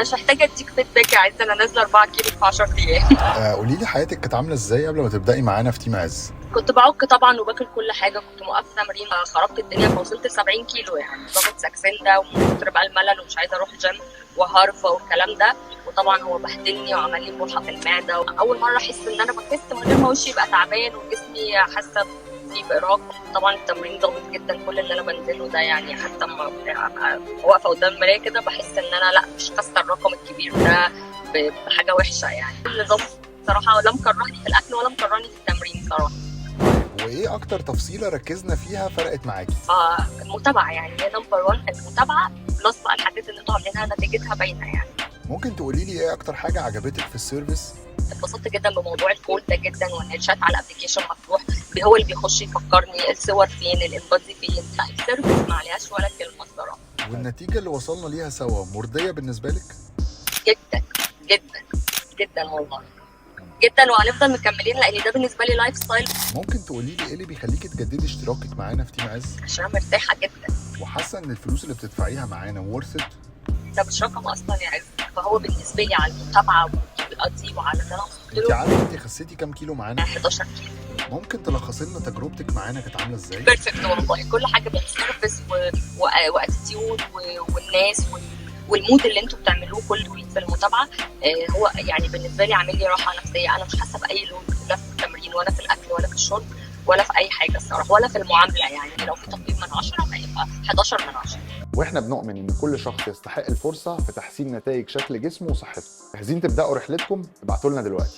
مش محتاجه اديك فيدباك، عايزه انا نازله 4 كيلو في 10 ايام. قولي لي حياتك كانت عامله ازاي قبل ما تبداي معانا في تيم عز؟ كنت بعك طبعا وباكل كل حاجه، كنت موقفه تمرين، خربت الدنيا فوصلت 70 كيلو، يعني باخد ساكسين ومن كتر بقى الملل ومش عايزه اروح الجيم وهارفه والكلام ده. وطبعا هو بهدلني وعمل لي قرحه في المعده، اول مره احس ان انا بخس من غير ما وشي يبقى تعبان وجسمي حاسه فيه بإرهاق. طبعا التمرين ضاغط جدا، كل اللي انا بنزله ده يعني حتى لما ابقى واقفه قدام المرايه كده بحس ان انا لا مش خاسه الرقم الكبير ده بحاجه وحشه. يعني النظام صراحه ولا مكرهني في الاكل ولا مكرهني في التمرين صراحه. وايه اكتر تفصيله ركزنا فيها فرقت معاكي؟ المتابعه، يعني هي نمبر 1 المتابعه، بلس بقى الحاجات اللي انتوا عاملينها نتيجتها باينه. يعني ممكن تقولي لي ايه اكتر حاجه عجبتك في السيرفيس؟ اتبسطت جدا بموضوع الكول ده جدا، وان الشات على الابلكيشن مفتوح، هو اللي بيخش يفكرني الصور فين، الانبادي فين. لا السيرفيس ما عليهاش ولا كلمه الصراحه. والنتيجه اللي وصلنا ليها سوا مرضيه بالنسبه لك؟ جدا جدا جدا والله جدا، وهنفضل مكملين لان ده بالنسبه لي لايف ستايل. ممكن تقولي لي ايه اللي بيخليكي تجددي اشتراكك معانا في تيم عز؟ عشان انا مرتاحه جدا وحاسه ان الفلوس اللي بتدفعيها معانا ورث ات؟ ده مش رقم اصلا يا عز، فهو بالنسبه لي على المتابعه والطريقه دي وعلى اللي انا وصلت انت له. عارفه انت خسيتي كام كيلو معانا؟ 11 كيلو. ممكن تلخصي لنا تجربتك معانا كانت عامله ازاي؟ بيرفكت والله، كل حاجه بالسيرفيس واتيتيود والناس والمود اللي انتوا بتعملوه كل ويك في المتابعه. هو يعني بالنسبه لي عامل لي راحه نفسيه، انا مش حاسه باي لود، لا في التمرين ولا في الاكل ولا في الشرب ولا في اي حاجه الصراحه، ولا في المعامله. يعني لو في تقييم من 10 هيبقى 11 من 10. واحنا بنؤمن ان كل شخص يستحق الفرصه في تحسين نتائج شكل جسمه وصحته. جاهزين تبداوا رحلتكم؟ ابعتوا لنا دلوقتي.